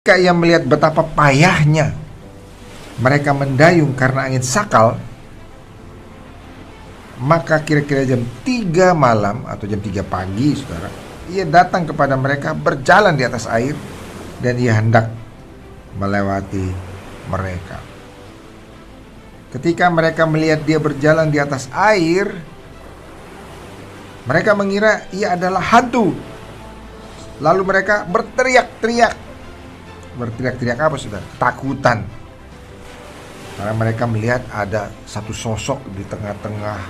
Ketika ia melihat betapa payahnya mereka mendayung karena angin sakal, maka kira-kira jam 3 malam atau jam 3 pagi, saudara, ia datang kepada mereka berjalan di atas air, dan ia hendak melewati mereka. Ketika mereka melihat dia berjalan di atas air, mereka mengira ia adalah hantu. Lalu mereka berteriak-teriak. Berteriak-teriak apa, saudara? Takutan. Karena mereka melihat ada satu sosok di tengah-tengah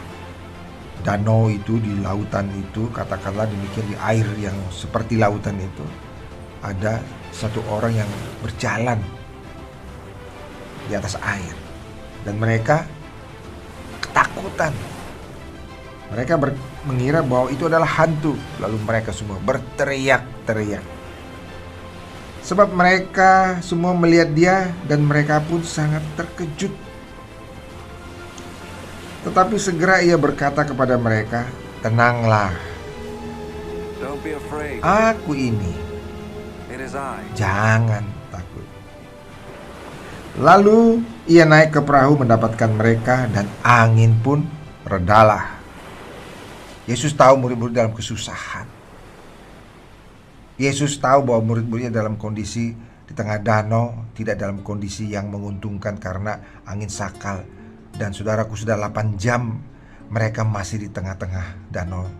danau itu, di lautan itu, katakanlah demikian, di air yang seperti lautan itu, ada satu orang yang berjalan di atas air, dan mereka ketakutan. Mereka mengira bahwa itu adalah hantu. Lalu mereka semua berteriak-teriak, sebab mereka semua melihat dia, dan mereka pun sangat terkejut. Tetapi segera ia berkata kepada mereka, "Tenanglah, aku ini, jangan takut." Lalu ia naik ke perahu mendapatkan mereka, dan angin pun redalah. Yesus tahu murid-murid dalam kesusahan. Yesus tahu bahwa murid-muridnya dalam kondisi di tengah danau, tidak dalam kondisi yang menguntungkan karena angin sakal. Dan saudaraku, sudah 8 jam mereka masih di tengah-tengah danau.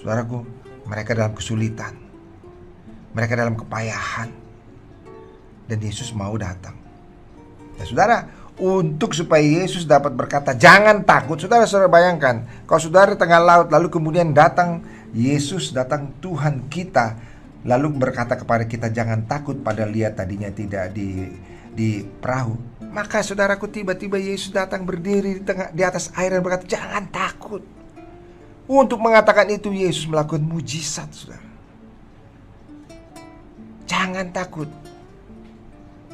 Saudaraku, mereka dalam kesulitan, mereka dalam kepayahan, dan Yesus mau datang. Ya saudara, untuk supaya Yesus dapat berkata jangan takut, saudara bayangkan, kalau saudara di tengah laut, lalu kemudian datang Yesus, datang Tuhan kita, lalu berkata kepada kita jangan takut, padahal lihat tadinya tidak di perahu. Maka saudaraku, tiba-tiba Yesus datang berdiri di atas air dan berkata jangan takut. Untuk mengatakan itu, Yesus melakukan mujizat, saudara. Jangan takut.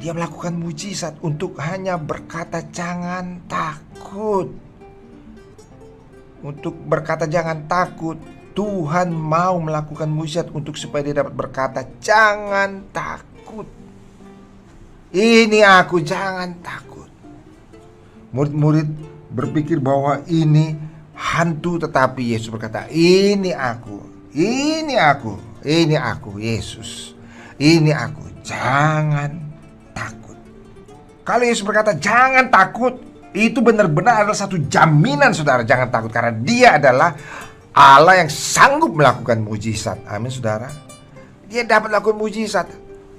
Dia melakukan mujizat untuk hanya berkata jangan takut. Untuk berkata jangan takut, Tuhan mau melakukan mujizat untuk supaya dia dapat berkata jangan takut. Ini aku, jangan takut. Murid-murid berpikir bahwa ini hantu, tetapi Yesus berkata, ini aku, ini aku, ini aku, Yesus, ini aku, jangan takut. Kalau Yesus berkata jangan takut, itu benar-benar adalah satu jaminan, saudara, jangan takut, karena dia adalah Allah yang sanggup melakukan mujizat. Amin, saudara. Dia dapat melakukan mujizat.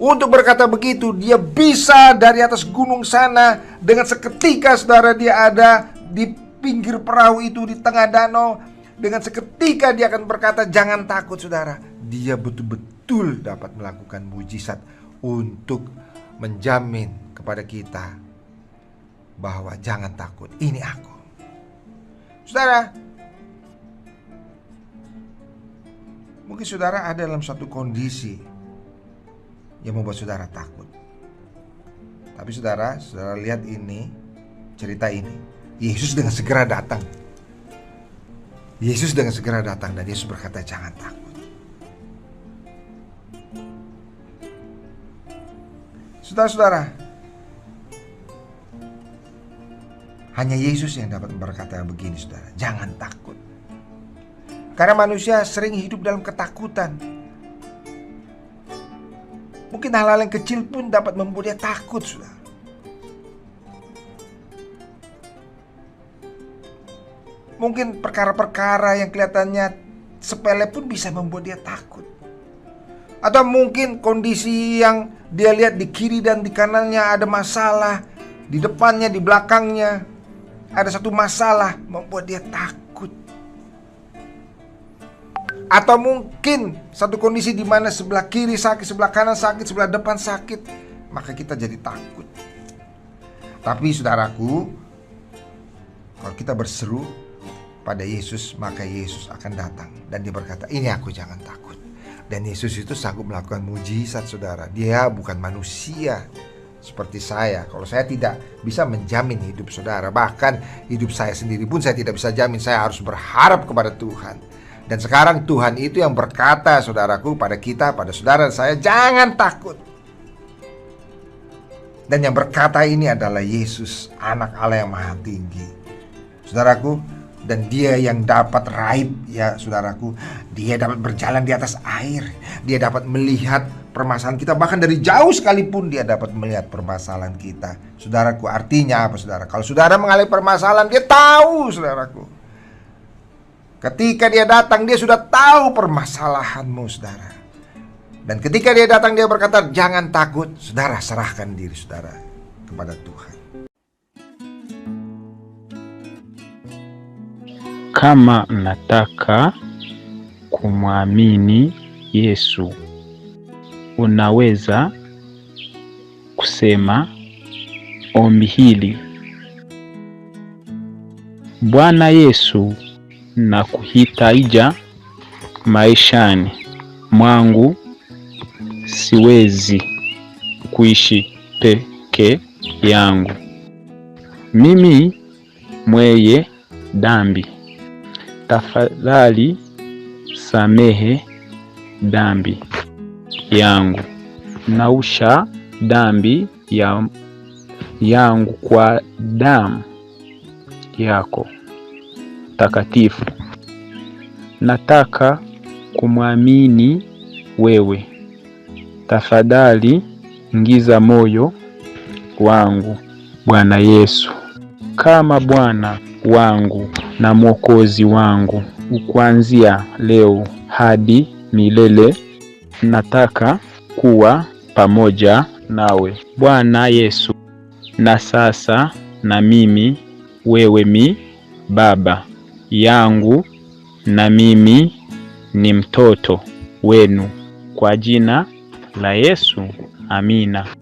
Untuk berkata begitu, dia bisa dari atas gunung sana dengan seketika, saudara, dia ada di pinggir perahu itu di tengah danau. Dengan seketika dia akan berkata jangan takut, saudara. Dia betul-betul dapat melakukan mujizat untuk menjamin kepada kita bahwa jangan takut, ini aku. Saudara, mungkin saudara ada dalam satu kondisi yang membuat saudara takut. Tapi saudara lihat ini, cerita ini, Yesus dengan segera datang. Yesus dengan segera datang dan Yesus berkata jangan takut. Saudara-saudara, hanya Yesus yang dapat berkata begini, saudara, jangan takut. Karena manusia sering hidup dalam ketakutan. Mungkin hal-hal yang kecil pun dapat membuat dia takut, saudara. Mungkin perkara-perkara yang kelihatannya sepele pun bisa membuat dia takut. Atau mungkin kondisi yang dia lihat di kiri dan di kanannya ada masalah, di depannya, di belakangnya ada satu masalah, membuat dia takut. Atau mungkin satu kondisi di mana sebelah kiri sakit, sebelah kanan sakit, sebelah depan sakit, maka kita jadi takut. Tapi saudaraku, kalau kita berseru pada Yesus, maka Yesus akan datang dan dia berkata, ini aku, jangan takut. Dan Yesus itu sanggup melakukan mujizat, saudara. Dia bukan manusia seperti saya. Kalau saya tidak bisa menjamin hidup saudara, bahkan hidup saya sendiri pun saya tidak bisa jamin. Saya harus berharap kepada Tuhan. Dan sekarang Tuhan itu yang berkata, saudaraku, pada kita, pada saudara saya, jangan takut. Dan yang berkata ini adalah Yesus, Anak Allah yang Maha Tinggi. Saudaraku, dan dia yang dapat raib, ya saudaraku, dia dapat berjalan di atas air. Dia dapat melihat permasalahan kita, bahkan dari jauh sekalipun dia dapat melihat permasalahan kita. Saudaraku, artinya apa saudara? Kalau saudara mengalami permasalahan, dia tahu saudaraku. Ketika dia datang, dia sudah tahu permasalahanmu saudara. Dan ketika dia datang, dia berkata, jangan takut. Saudara, serahkan diri saudara kepada Tuhan. Kama mnataka kumwamini Yesu, unaweza kusema ombi hili: Bwana Yesu, nakuhitaji maishani mwangu. Siwezi kuishi peke yangu. Mimi mwenye dhambi. Tafadhali samehe dhambi yangu. Naosha dhambi yangu kwa damu yako takatifu. Nataka kumwamini wewe. Tafadhali ingiza moyo wangu, Bwana Yesu, kama Bwana wangu na Mwokozi wangu, kuanzia leo hadi milele. Nataka kuwa pamoja nawe, Bwana Yesu. Na sasa na mimi, wewe mi baba yangu na mimi ni mtoto wenu, kwa jina la Yesu. Amina.